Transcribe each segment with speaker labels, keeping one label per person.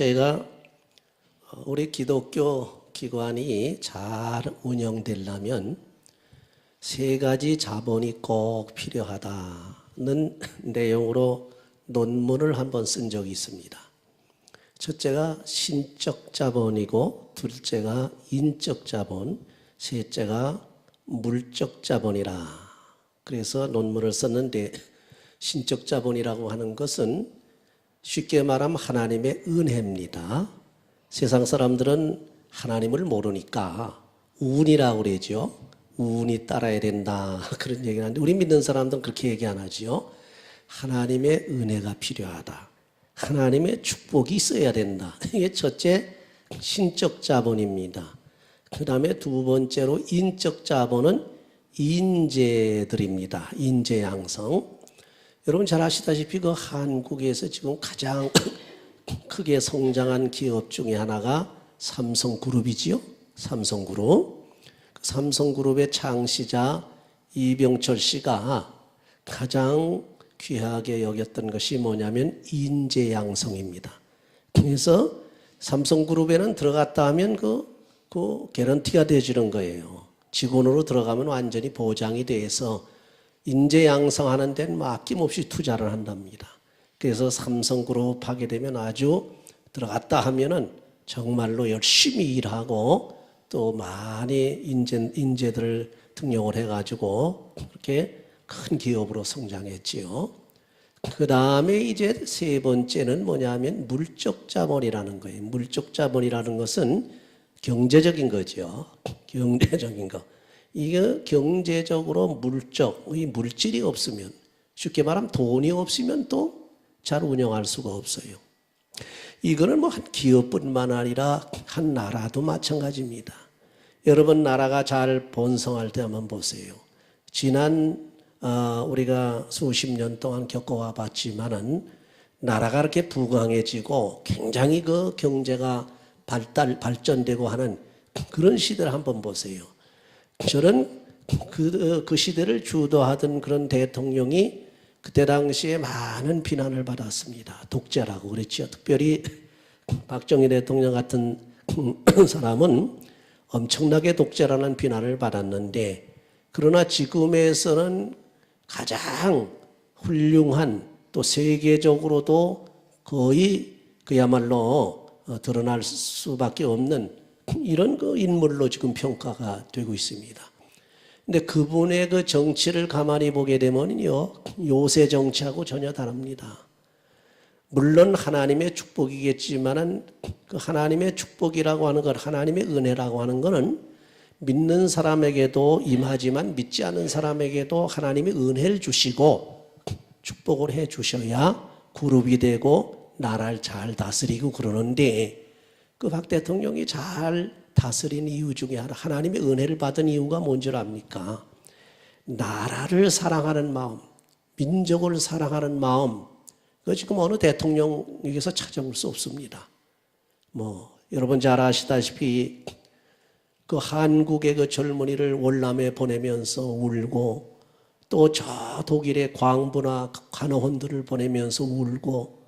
Speaker 1: 저희가 우리 기독교 기관이 잘 운영되려면 세 가지 자본이 꼭 필요하다는 내용으로 논문을 한번 쓴 적이 있습니다. 첫째가 신적 자본이고, 둘째가 인적 자본, 셋째가 물적 자본이라. 그래서 논문을 썼는데, 신적 자본이라고 하는 것은 쉽게 말하면 하나님의 은혜입니다. 세상 사람들은 하나님을 모르니까 운이라고 그러죠. 운이 따라야 된다, 그런 얘기를 하는데, 우리 믿는 사람들은 그렇게 얘기 안 하죠. 하나님의 은혜가 필요하다, 하나님의 축복이 있어야 된다. 이게 첫째 신적 자본입니다. 그 다음에 두 번째로 인적 자본은 인재들입니다. 인재 양성. 여러분 잘 아시다시피 그 한국에서 지금 가장 크게 성장한 기업 중에 하나가 삼성그룹이지요. 삼성그룹. 그 삼성그룹의 창시자 이병철 씨가 가장 귀하게 여겼던 것이 뭐냐면 인재 양성입니다. 그래서 삼성그룹에는 들어갔다 하면 그 개런티가 되어주는 거예요. 직원으로 들어가면 완전히 보장이 돼서 인재 양성하는 데는 아낌없이 투자를 한답니다. 그래서 삼성그룹 하게 되면 아주 들어갔다 하면은 정말로 열심히 일하고 또 많이 인재들을 등용을 해가지고 그렇게 큰 기업으로 성장했지요. 그 다음에 이제 세 번째는 뭐냐면 물적 자본이라는 거예요. 물적 자본이라는 것은 경제적인 거죠. 경제적인 거. 이게 경제적으로 물적, 이 물질이 없으면, 쉽게 말하면 돈이 없으면 또 잘 운영할 수가 없어요. 이거는 뭐 한 기업뿐만 아니라 한 나라도 마찬가지입니다. 여러분 나라가 잘 번성할 때 한번 보세요. 지난 우리가 수십 년 동안 겪어와 봤지만은 나라가 이렇게 부강해지고 굉장히 그 경제가 발전되고 하는 그런 시대를 한번 보세요. 저는 그 시대를 주도하던 그런 대통령이 그때 당시에 많은 비난을 받았습니다. 독재라고 그랬죠. 특별히 박정희 대통령 같은 사람은 엄청나게 독재라는 비난을 받았는데, 그러나 지금에서는 가장 훌륭한, 또 세계적으로도 거의 그야말로 드러날 수밖에 없는 이런 그 인물로 지금 평가가 되고 있습니다. 근데 그분의 그 정치를 가만히 보게 되면요, 요새 정치하고 전혀 다릅니다. 물론 하나님의 축복이겠지만은 그 하나님의 축복이라고 하는 것, 하나님의 은혜라고 하는 것은 믿는 사람에게도 임하지만 믿지 않은 사람에게도 하나님이 은혜를 주시고 축복을 해 주셔야 그룹이 되고 나라를 잘 다스리고 그러는데, 그 박 대통령이 잘 다스린 이유 중에 하나님의 은혜를 받은 이유가 뭔지 압니까? 나라를 사랑하는 마음, 민족을 사랑하는 마음, 그 지금 어느 대통령에게서 찾아볼 수 없습니다. 여러분 잘 아시다시피 그 한국의 그 젊은이를 월남에 보내면서 울고, 또 저 독일의 광부나 간호원들을 보내면서 울고,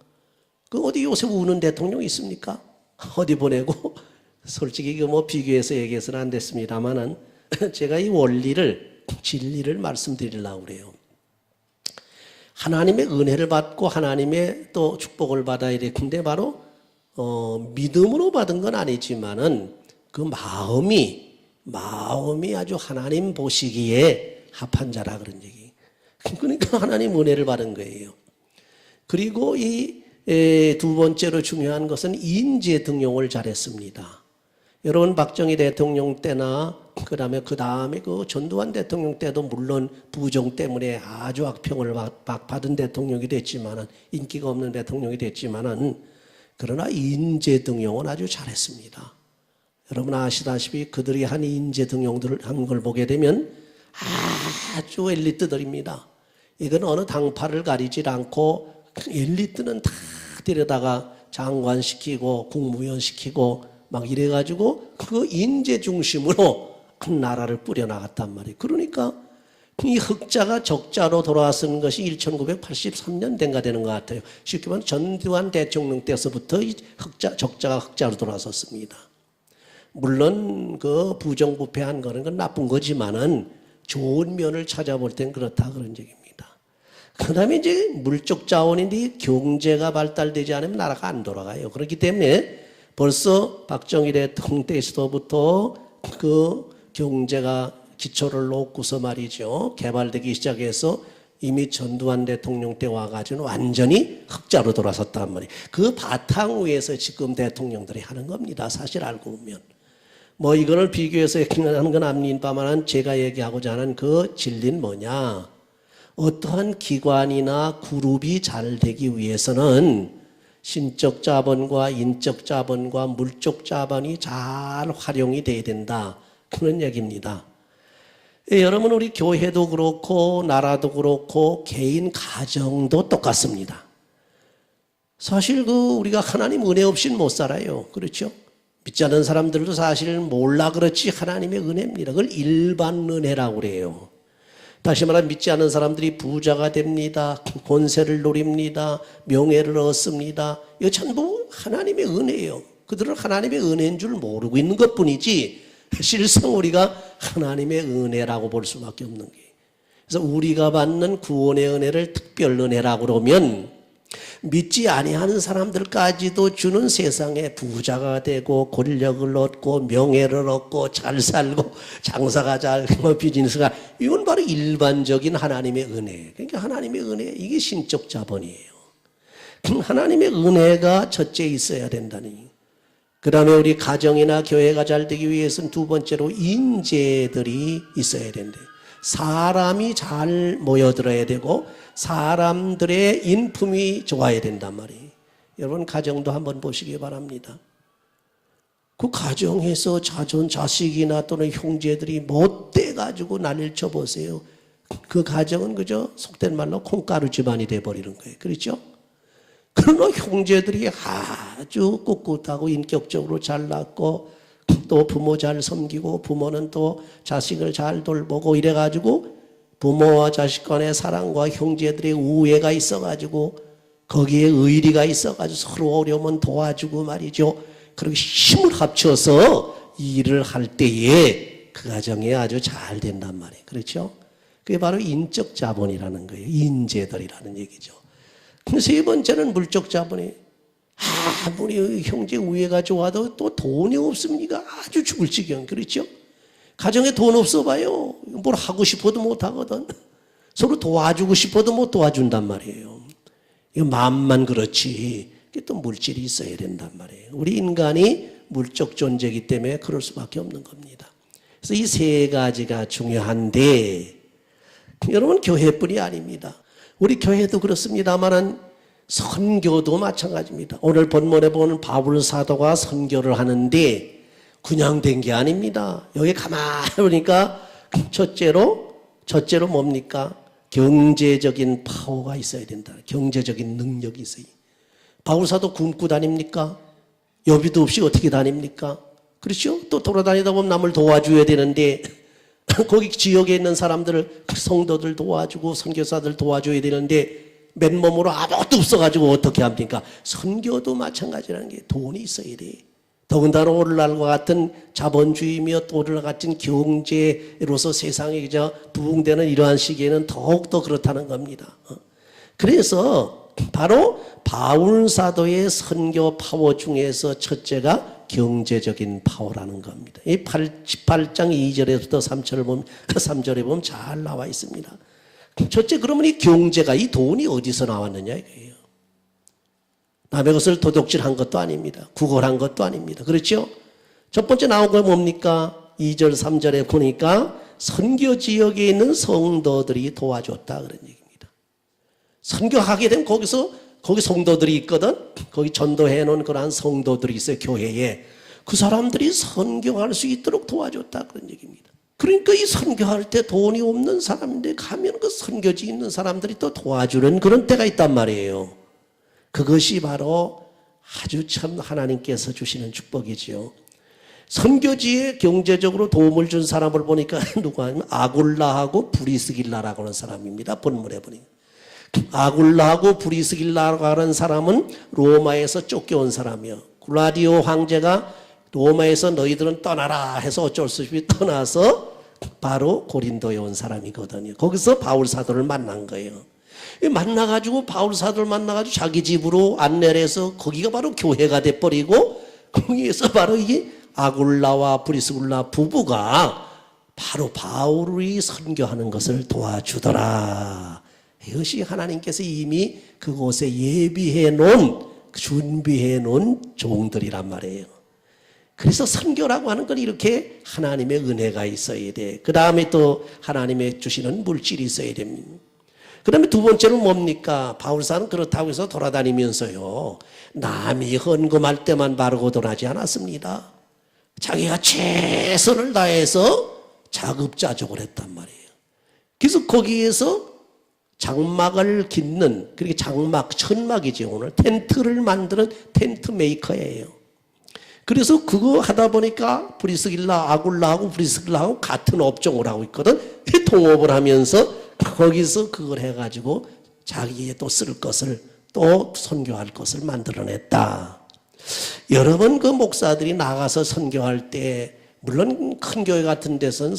Speaker 1: 그 어디 요새 우는 대통령이 있습니까? 어디 보내고, 솔직히 이거 비교해서 얘기해서는 안 됐습니다만은 제가 이 원리를, 진리를 말씀드리려고 그래요. 하나님의 은혜를 받고 하나님의 또 축복을 받아야 되는데, 바로 믿음으로 받은 건 아니지만은 그 마음이 아주 하나님 보시기에 합한 자라, 그런 얘기. 그러니까 하나님 은혜를 받은 거예요. 그리고 이 두 번째로 중요한 것은 인재 등용을 잘했습니다. 여러분 박정희 대통령 때나 그 다음에 그 전두환 대통령 때도 물론 부정 때문에 아주 악평을 받은 대통령이 됐지만은, 인기가 없는 대통령이 됐지만은, 그러나 인재 등용은 아주 잘했습니다. 여러분 아시다시피 그들이 한 인재 등용들을 한 걸 보게 되면 아주 엘리트들입니다. 이건 어느 당파를 가리지 않고 엘리트는 다 데려다가 장관 시키고 국무위원 시키고 막 이래가지고 그 인재 중심으로 큰 나라를 뿌려나갔단 말이에요. 그러니까 이 흑자가 적자로 돌아왔는 것이 1983년대인가 되는 것 같아요. 쉽게 말하면 전두환 대통령 때서부터 이 적자가 흑자로 돌아섰습니다. 물론 그 부정부패한 거는 건 나쁜 거지만은 좋은 면을 찾아볼 땐 그렇다 그런 얘기입니다. 그 다음에 이제 물적 자원인데 경제가 발달되지 않으면 나라가 안 돌아가요. 그렇기 때문에 벌써 박정희 대통령 때서부터 그 경제가 기초를 놓고서 말이죠. 개발되기 시작해서 이미 전두환 대통령 때 와가지고 완전히 흑자로 돌아섰단 말이에요. 그 바탕 위에서 지금 대통령들이 하는 겁니다. 사실 알고 보면. 뭐 이거를 비교해서 하는 건 아닙니다만 제가 얘기하고자 하는 그 진리는 뭐냐. 어떠한 기관이나 그룹이 잘 되기 위해서는 신적 자본과 인적 자본과 물적 자본이 잘 활용이 돼야 된다. 그런 얘기입니다. 여러분 우리 교회도 그렇고 나라도 그렇고 개인 가정도 똑같습니다. 사실 우리가 하나님 은혜 없이는 못 살아요. 그렇죠? 믿지 않는 사람들도 사실 몰라 그렇지 하나님의 은혜입니다. 그걸 일반 은혜라고 그래요. 다시 말하면 믿지 않는 사람들이 부자가 됩니다. 권세를 노립니다. 명예를 얻습니다. 이거 전부 하나님의 은혜예요. 그들은 하나님의 은혜인 줄 모르고 있는 것뿐이지 실상 우리가 하나님의 은혜라고 볼 수밖에 없는 거예요. 그래서 우리가 받는 구원의 은혜를 특별 은혜라고 그러면 믿지 아니하는 사람들까지도 주는 세상에 부자가 되고 권력을 얻고 명예를 얻고 잘 살고 장사가 잘 되고 비즈니스가 이건 바로 일반적인 하나님의 은혜. 그러니까 하나님의 은혜 이게 신적 자본이에요. 하나님의 은혜가 첫째 있어야 된다니. 그 다음에 우리 가정이나 교회가 잘 되기 위해서는 두 번째로 인재들이 있어야 된대. 사람이 잘 모여들어야 되고 사람들의 인품이 좋아야 된단 말이에요. 여러분 가정도 한번 보시기 바랍니다. 그 가정에서 자식이나 또는 형제들이 못돼가지고 난리를 쳐보세요. 그 가정은 그저 속된 말로 콩가루 집안이 돼버리는 거예요. 그렇죠? 그러나 형제들이 아주 꿋꿋하고 인격적으로 잘났고 또 부모 잘 섬기고 부모는 또 자식을 잘 돌보고 이래가지고 부모와 자식 간의 사랑과 형제들의 우애가 있어가지고 거기에 의리가 있어가지고 서로 어려우면 도와주고 말이죠. 그렇게 힘을 합쳐서 일을 할 때에 그 가정이 아주 잘 된단 말이에요. 그렇죠? 그게 바로 인적 자본이라는 거예요. 인재들이라는 얘기죠. 세 번째는 물적 자본이에요. 아무리 형제 우애가 좋아도 또 돈이 없습니까? 아주 죽을 지경. 그렇죠? 가정에 돈 없어 봐요. 뭘 하고 싶어도 못 하거든. 서로 도와주고 싶어도 못 도와준단 말이에요. 이거 마음만 그렇지. 이게 또 물질이 있어야 된단 말이에요. 우리 인간이 물적 존재이기 때문에 그럴 수밖에 없는 겁니다. 그래서 이 세 가지가 중요한데 여러분 교회뿐이 아닙니다. 우리 교회도 그렇습니다만은 선교도 마찬가지입니다. 오늘 본문에 보는 바울 사도가 선교를 하는데 그냥 된 게 아닙니다. 여기 가만히 보니까 첫째로 뭡니까? 경제적인 파워가 있어야 된다. 경제적인 능력이 있어요. 바울 사도 굶고 다닙니까? 여비도 없이 어떻게 다닙니까? 그렇죠? 또 돌아다니다 보면 남을 도와줘야 되는데 거기 지역에 있는 사람들을 성도들 도와주고 선교사들 도와줘야 되는데 맨몸으로 아무것도 없어가지고 어떻게 합니까? 선교도 마찬가지라는 게 돈이 있어야 돼. 더군다나 오늘날과 같은 자본주의며 또 오늘날 같은 경제로서 세상에 부흥되는 이러한 시기에는 더욱더 그렇다는 겁니다. 그래서 바로 바울 사도의 선교 파워 중에서 첫째가 경제적인 파워라는 겁니다. 이 18장 2절에부터 3절에 보면 잘 나와 있습니다. 첫째, 그러면 이 경제가, 이 돈이 어디서 나왔느냐 이거예요. 남의 것을 도둑질한 것도 아닙니다. 구걸한 것도 아닙니다. 그렇죠? 첫 번째 나온 건 뭡니까? 2절 3절에 보니까 선교 지역에 있는 성도들이 도와줬다 그런 얘기입니다. 선교하게 되면 거기 성도들이 있거든. 거기 전도해 놓은 그러한 성도들이 있어요. 교회에. 그 사람들이 선교할 수 있도록 도와줬다 그런 얘기입니다. 그러니까 이 선교할 때 돈이 없는 사람인데 가면 그 선교지 있는 사람들이 또 도와주는 그런 때가 있단 말이에요. 그것이 바로 아주 참 하나님께서 주시는 축복이지요. 선교지에 경제적으로 도움을 준 사람을 보니까 누가 하면 아굴라하고 브리스길라라고 하는 사람입니다. 본문에 보니까. 아굴라하고 브리스길라라고 하는 사람은 로마에서 쫓겨온 사람이요. 글라디오 황제가 로마에서 너희들은 떠나라 해서 어쩔 수 없이 떠나서 바로 고린도에 온 사람이거든요. 거기서 바울 사도를 만난 거예요. 만나가지고 바울 사도를 만나가지고 자기 집으로 안내를 해서 거기가 바로 교회가 돼버리고 거기에서 바로 이 아굴라와 브리스길라 부부가 바로 바울이 선교하는 것을 도와주더라. 이것이 하나님께서 이미 그곳에 예비해 놓은, 준비해 놓은 종들이란 말이에요. 그래서 선교라고 하는 건 이렇게 하나님의 은혜가 있어야 돼. 그 다음에 또 하나님의 주시는 물질이 있어야 됩니다. 그 다음에 두 번째는 뭡니까? 바울사는 그렇다고 해서 돌아다니면서요, 남이 헌금할 때만 바르고 돌아지 않았습니다. 자기가 최선을 다해서 자급자족을 했단 말이에요. 그래서 거기에서 장막을 깃는, 그렇게 장막, 천막이죠. 오늘 텐트를 만드는 텐트 메이커예요. 그래서 그거 하다 보니까 브리스길라, 아굴라하고 브리스길라하고 같은 업종을 하고 있거든. 통업을 하면서 거기서 그걸 해가지고 자기의 또 쓸 것을, 또 선교할 것을 만들어냈다. 여러분, 그 목사들이 나가서 선교할 때 물론 큰 교회 같은 데서는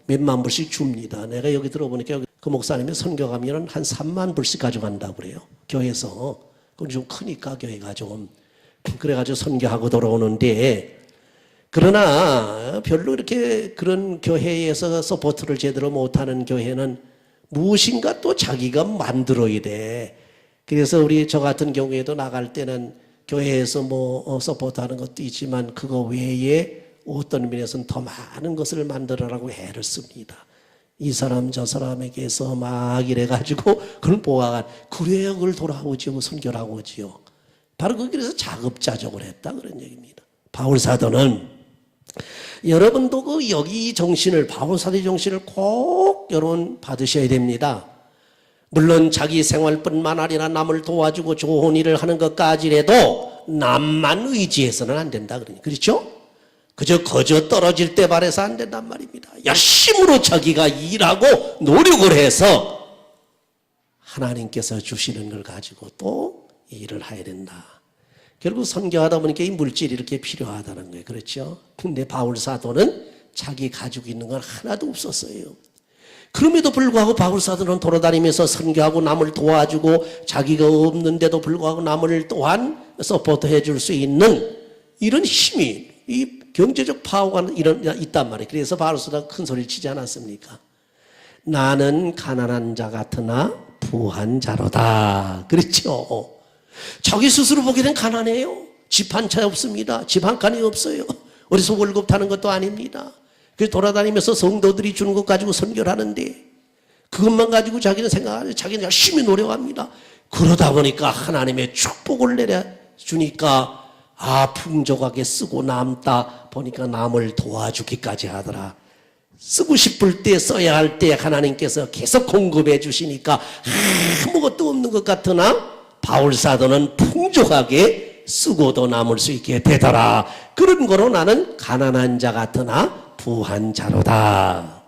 Speaker 1: 몇만 불씩 줍니다. 내가 여기 들어보니까 그 목사님이 선교 가면은 한 3만 불씩 가져간다고 그래요. 교회에서. 그건 좀 크니까 교회가 좀. 그래가지고 선교하고 돌아오는데, 그러나 별로 이렇게 그런 교회에서 서포트를 제대로 못하는 교회는 무엇인가 또 자기가 만들어야 돼. 그래서 우리 저 같은 경우에도 나갈 때는 교회에서 서포트하는 것도 있지만 그거 외에 어떤 면에서는 더 많은 것을 만들어라고 애를 씁니다. 이 사람 저 사람에게서 막 이래가지고 그걸 보아가 그래야 그걸 돌아오지요, 선교라고 오지요. 바로 그래서 자급자족을 했다 그런 얘기입니다. 바울 사도는 여러분도 그 여기 정신을, 바울 사도의 정신을 꼭 여러분 받으셔야 됩니다. 물론 자기 생활뿐만 아니라 남을 도와주고 좋은 일을 하는 것까지라도 남만 의지해서는 안 된다 그러니, 그렇죠? 그저 거저 떨어질 때 바라서 안 된단 말입니다. 열심으로 자기가 일하고 노력을 해서 하나님께서 주시는 걸 가지고 또 일을 해야 된다. 결국 선교하다 보니까 이 물질이 이렇게 필요하다는 거예요. 그렇죠? 근데 바울 사도는 자기 가지고 있는 건 하나도 없었어요. 그럼에도 불구하고 바울 사도는 돌아다니면서 선교하고 남을 도와주고 자기가 없는데도 불구하고 남을 또한 서포트해 줄 수 있는 이런 힘이, 이 경제적 파워가 있단 말이에요. 그래서 바울 사도가 큰 소리를 치지 않았습니까? 나는 가난한 자 같으나 부한 자로다. 그렇죠? 자기 스스로 보기에는 가난해요. 집 한 채 없습니다. 집 한 칸이 없어요. 어디서 월급 타는 것도 아닙니다. 그래서 돌아다니면서 성도들이 주는 것 가지고 선교를 하는데 그것만 가지고 자기는 생각하는데 자기는 열심히 노력합니다. 그러다 보니까 하나님의 축복을 내려주니까 풍족하게 쓰고 남다 보니까 남을 도와주기까지 하더라. 쓰고 싶을 때 써야 할 때 하나님께서 계속 공급해 주시니까 아무것도 없는 것 같으나 바울 사도는 풍족하게 쓰고도 남을 수 있게 되더라. 그런 거로 나는 가난한 자 같으나 부한 자로다.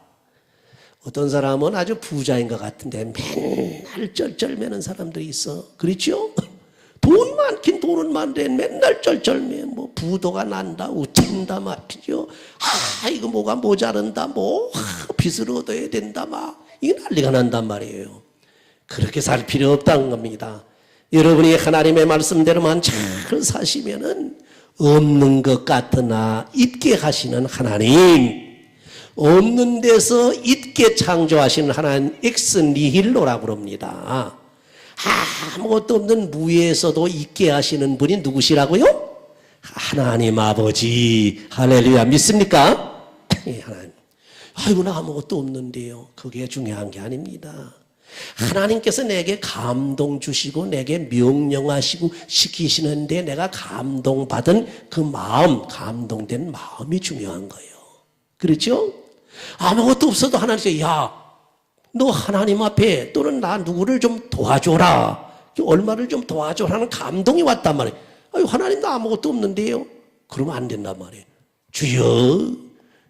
Speaker 1: 어떤 사람은 아주 부자인 것 같은데 맨날 쩔쩔매는 사람들이 있어. 그렇죠? 돈 많긴 돈은 많은데 맨날 쩔쩔매. 부도가 난다, 웃긴다 말이죠. 이거 뭐가 모자른다, 빚을 얻어야 된다, 이게 난리가 난단 말이에요. 그렇게 살 필요 없다는 겁니다. 여러분이 하나님의 말씀대로만 잘 사시면은 없는 것 같으나 있게 하시는 하나님, 없는 데서 있게 창조하시는 하나님, 엑스 니힐로라고 그럽니다. 아무것도 없는 무에서도 있게 하시는 분이 누구시라고요? 하나님 아버지. 할렐루야. 믿습니까? 하나님. 아이고, 나 아무것도 없는데요. 그게 중요한 게 아닙니다. 하나님께서 내게 감동 주시고 내게 명령하시고 시키시는데 내가 감동받은 그 마음, 감동된 마음이 중요한 거예요. 그렇죠? 아무것도 없어도 하나님께서 너 하나님 앞에 또는 나 누구를 좀 도와줘라, 얼마를 좀 도와줘라는 감동이 왔단 말이에요. 하나님 나 아무것도 없는데요. 그러면 안 된단 말이에요. 주여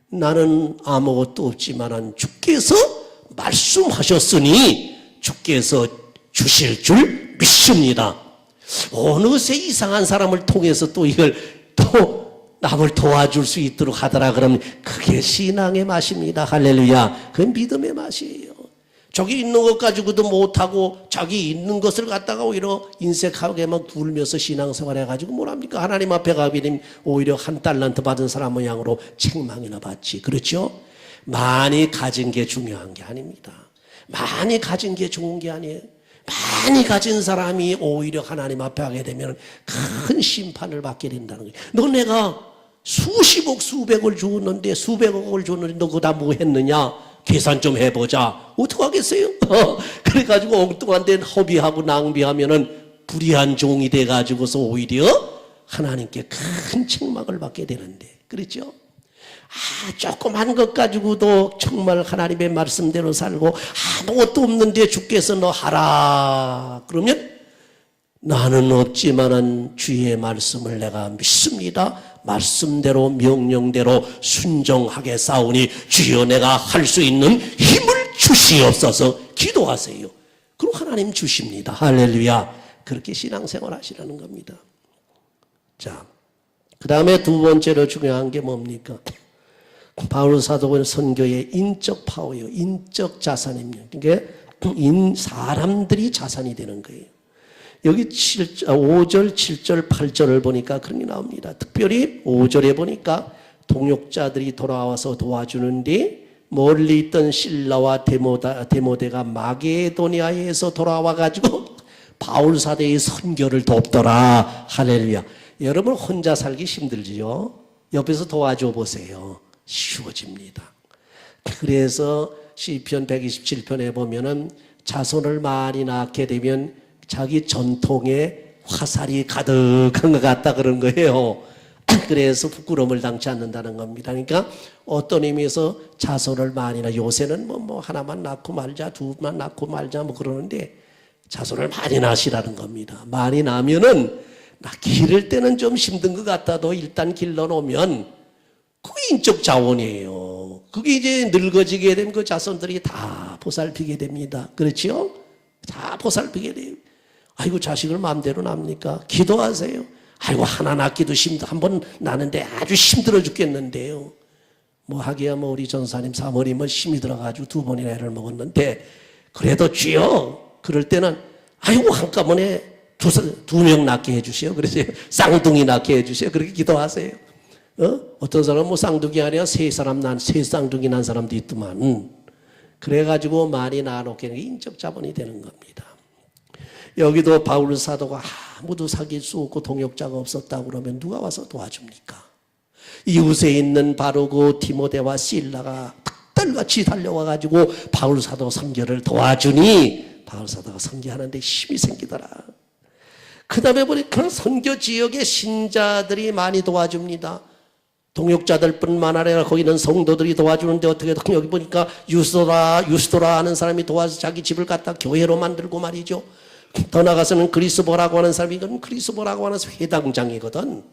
Speaker 1: 나는 아무것도 없지만 주께서 말씀하셨으니 주께서 주실 줄 믿습니다. 어느새 이상한 사람을 통해서 또 이걸 또 남을 도와줄 수 있도록 하더라 그러면 그게 신앙의 맛입니다. 할렐루야. 그건 믿음의 맛이에요. 저기 있는 것 가지고도 못하고 자기 있는 것을 갖다가 오히려 인색하게만 굴면서 신앙생활 해가지고 뭐랍니까? 하나님 앞에 가게 되면 오히려 한 달란트 받은 사람 모양으로 책망이나 받지. 그렇죠? 많이 가진 게 중요한 게 아닙니다. 많이 가진 게 좋은 게 아니에요. 많이 가진 사람이 오히려 하나님 앞에 하게 되면 큰 심판을 받게 된다는 거예요. 너 내가 수십억 수백을 줬는데 수백억을 줬는데 너 그거 다 뭐 했느냐? 계산 좀 해보자. 어떡하겠어요? 그래가지고 엉뚱한 데 허비하고 낭비하면은 불의한 종이 돼가지고서 오히려 하나님께 큰 책망을 받게 되는데. 그렇죠? 조그만 것 가지고도 정말 하나님의 말씀대로 살고 아무것도 없는데 주께서 너 하라. 그러면 나는 없지만은 주의 말씀을 내가 믿습니다. 말씀대로 명령대로 순종하게 싸우니 주여 내가 할 수 있는 힘을 주시옵소서. 기도하세요. 그럼 하나님 주십니다. 할렐루야. 그렇게 신앙생활 하시라는 겁니다. 자, 그 다음에 두 번째로 중요한 게 뭡니까? 바울 사도는 선교의 인적 파워예요. 인적 자산입니다. 그러니까 사람들이 자산이 되는 거예요. 여기 5절, 7절, 8절을 보니까 그런 게 나옵니다. 특별히 5절에 보니까 동역자들이 돌아와서 도와주는데 멀리 있던 실라와 데모데가 마게도니아에서 돌아와가지고 바울 사도의 선교를 돕더라. 할렐루야. 여러분 혼자 살기 힘들지요? 옆에서 도와줘 보세요. 쉬워집니다. 그래서 시편 127편에 보면은 자손을 많이 낳게 되면 자기 전통에 화살이 가득한 것 같다 그런 거예요. 그래서 부끄러움을 당치 않는다는 겁니다. 그러니까 어떤 의미에서 자손을 많이 낳아 요새는 뭐 하나만 낳고 말자 두만 낳고 말자 뭐 그러는데 자손을 많이 낳으시라는 겁니다. 많이 낳으면은 기를 때는 좀 힘든 것 같아도 일단 길러 놓으면 그게 인적 자원이에요. 그게 이제 늙어지게 되면 그 자손들이 다 보살피게 됩니다. 그렇죠? 다 보살피게 돼요. 아이고 자식을 마음대로 납니까? 기도하세요. 아이고 하나 낳기도 한번 나는데 아주 힘들어 죽겠는데요. 뭐 하기야 뭐 우리 전사님 사모님은 힘이 들어가지고 2번이나 애를 먹었는데 그래도 주여 그럴 때는 아이고 한꺼번에 두 명 낳게 해주세요. 그러세요. 쌍둥이 낳게 해주세요. 그렇게 기도하세요. 어떤 사람은 뭐 쌍둥이 아니라 세 쌍둥이 난 사람도 있더만. 그래가지고 많이 낳아놓게 인적 자본이 되는 겁니다. 여기도 바울 사도가 아무도 사귈 수 없고 동역자가 없었다고 그러면 누가 와서 도와줍니까? 이웃에 있는 바로 그 디모데와 실라가 닭달같이 달려와가지고 바울 사도 선교를 도와주니 바울 사도가 선교하는데 힘이 생기더라. 그 다음에 보니까 선교 지역의 신자들이 많이 도와줍니다. 동역자들뿐만 아니라 거기는 성도들이 도와주는데 어떻게 여기 보니까 유스도라 하는 사람이 도와서 자기 집을 갖다 교회로 만들고 말이죠. 더 나가서는 그리스보라고 하는 사람이 이건 그리스보라고 하는 회당장이거든.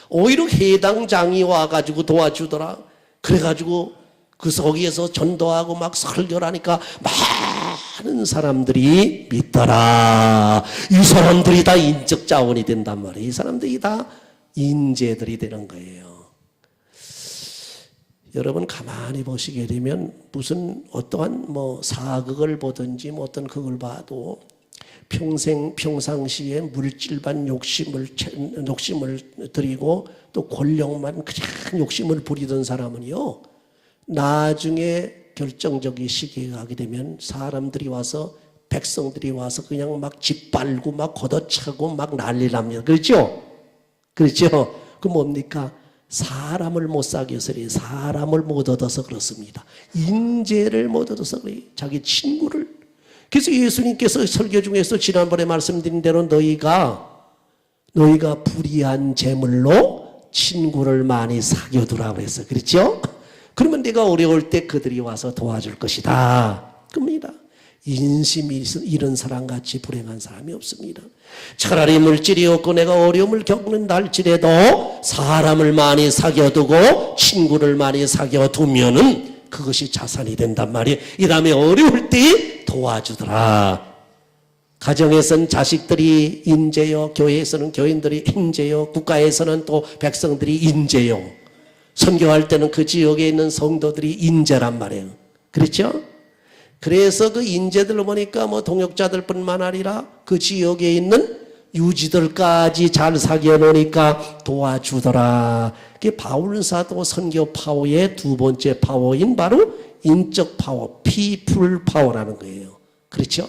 Speaker 1: 오히려 회당장이 와가지고 도와주더라. 그래가지고 거기에서 전도하고 막 설교를 하니까 많은 사람들이 믿더라. 이 사람들이 다 인적 자원이 된단 말이에요. 이 사람들이 다 인재들이 되는 거예요. 여러분 가만히 보시게 되면 무슨 어떠한 뭐 사극을 보든지 뭐 어떤 극을 봐도 평상시에 물질반 욕심을 들이고 또 권력만 그냥 욕심을 부리던 사람은요 나중에 결정적인 시기에 가게 되면 사람들이 와서 백성들이 와서 그냥 막 짓밟고 막 걷어차고 막 난리 납니다. 그렇죠? 그렇죠? 그 뭡니까? 사람을 못 사귀어서 그래요. 사람을 못 얻어서 그렇습니다. 인재를 못 얻어서 그래요. 자기 친구를. 그래서 예수님께서 설교 중에서 지난번에 말씀드린 대로 너희가 불의한 재물로 친구를 많이 사귀어두라고 그랬어요. 그렇죠? 그러면 내가 어려울 때 그들이 와서 도와줄 것이다. 겁니다. 인심이 잃은 사람같이 불행한 사람이 없습니다. 차라리 물질이 없고 내가 어려움을 겪는 날지라도 사람을 많이 사귀어두고 친구를 많이 사귀어두면은 그것이 자산이 된단 말이에요. 이 다음에 어려울 때 도와주더라. 가정에서는 자식들이 인재요, 교회에서는 교인들이 인재요, 국가에서는 또 백성들이 인재요. 선교할 때는 그 지역에 있는 성도들이 인재란 말이에요. 그렇죠? 그래서 그 인재들 보니까 뭐 동역자들뿐만 아니라 그 지역에 있는 유지들까지 잘 사귀어 놓으니까 도와주더라. 그게 바울 사도 선교 파워의 두 번째 파워인 바로 인적 파워, 피플 파워라는 거예요. 그렇죠?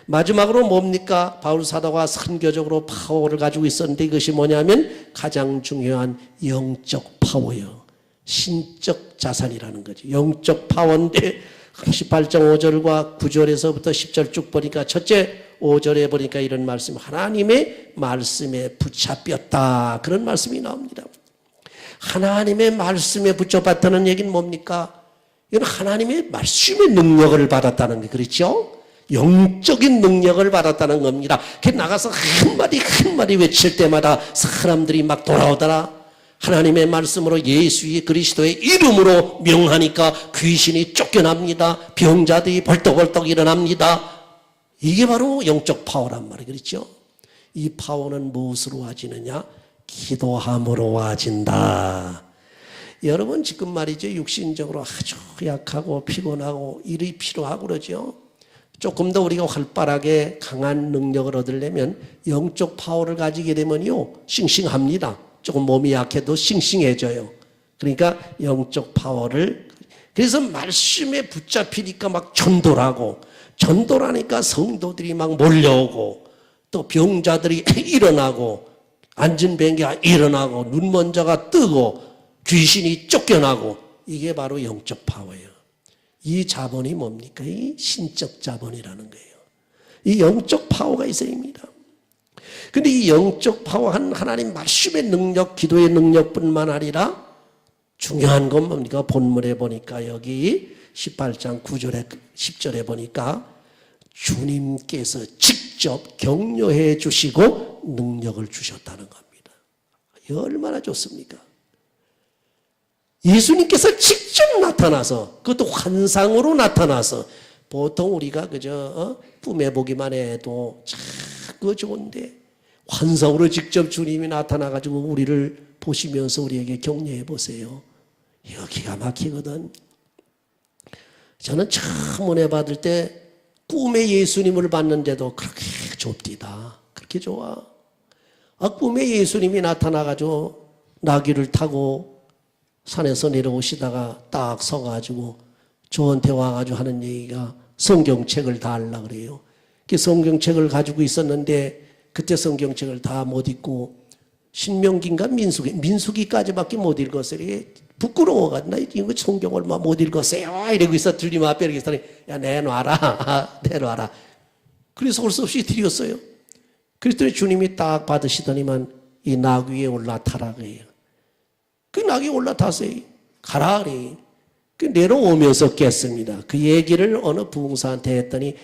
Speaker 1: 마지막으로 뭡니까? 바울 사도가 선교적으로 파워를 가지고 있었는데 이것이 뭐냐면 가장 중요한 영적 파워예요. 신적 자산이라는 거죠. 영적 파워인데 18장 5절과 9절에서부터 10절 쭉 보니까 첫째 5절에 보니까 이런 말씀, 하나님의 말씀에 붙잡혔다, 그런 말씀이 나옵니다. 하나님의 말씀에 붙잡았다는 얘기는 뭡니까? 이건 하나님의 말씀의 능력을 받았다는 거예요. 그렇죠? 영적인 능력을 받았다는 겁니다. 나가서 한마디 외칠 때마다 사람들이 막 돌아오더라. 하나님의 말씀으로 예수의 그리스도의 이름으로 명하니까 귀신이 쫓겨납니다. 병자들이 벌떡벌떡 일어납니다. 이게 바로 영적 파워란 말이에요. 그렇죠? 이 파워는 무엇으로 와지느냐? 기도함으로 와진다. 여러분 지금 말이죠, 육신적으로 아주 약하고 피곤하고 일이 필요하고 그러죠. 조금 더 우리가 활발하게 강한 능력을 얻으려면 영적 파워를 가지게 되면요, 싱싱합니다. 조금 몸이 약해도 싱싱해져요. 그러니까 영적 파워를, 그래서 말씀에 붙잡히니까 막 전도라니까 성도들이 막 몰려오고 또 병자들이 일어나고 앉은 병기가 일어나고 눈먼 자가 뜨고 귀신이 쫓겨나고, 이게 바로 영적 파워예요. 이 자본이 뭡니까? 이 신적 자본이라는 거예요. 이 영적 파워가 있어야 합니다. 근데 이 영적 파워, 하나님 말씀의 능력, 기도의 능력뿐만 아니라 중요한 건 뭡니까? 본문에 보니까 여기 18장 9절에 10절에 보니까 주님께서 직접 격려해 주시고 능력을 주셨다는 겁니다. 얼마나 좋습니까? 예수님께서 직접 나타나서, 그것도 환상으로 나타나서, 보통 우리가 그저 꿈에 보기만 해도 참 그거 좋은데 환상으로 직접 주님이 나타나가지고 우리를 보시면서 우리에게 격려해 보세요. 여기가 막히거든. 저는 처음 은혜 받을 때 꿈에 예수님을 봤는데도 그렇게 좁디다. 그렇게 좋아. 꿈에 예수님이 나타나가지고 나귀를 타고 산에서 내려오시다가 딱 서가지고 저한테 와가지고 하는 얘기가 성경책을 다 알라 그래요. 그 성경책을 가지고 있었는데 그때 성경책을 다 못 읽고 신명기인가 민수기까지밖에 못 읽었어요. 부끄러워가지고 나 이거 성경 얼마 못 읽었어요 이러고 있어. 들리면 앞에 이렇게 있더니 야 내놔라 내놔라. 그래서 올 수 없이 드렸어요. 그랬더니 주님이 딱 받으시더니만 이 나귀에 올라타라 그래요. 그 나귀에 올라타세요. 가라 그래요. 그 내려오면서 깼습니다. 그 얘기를 어느 부흥사한테 했더니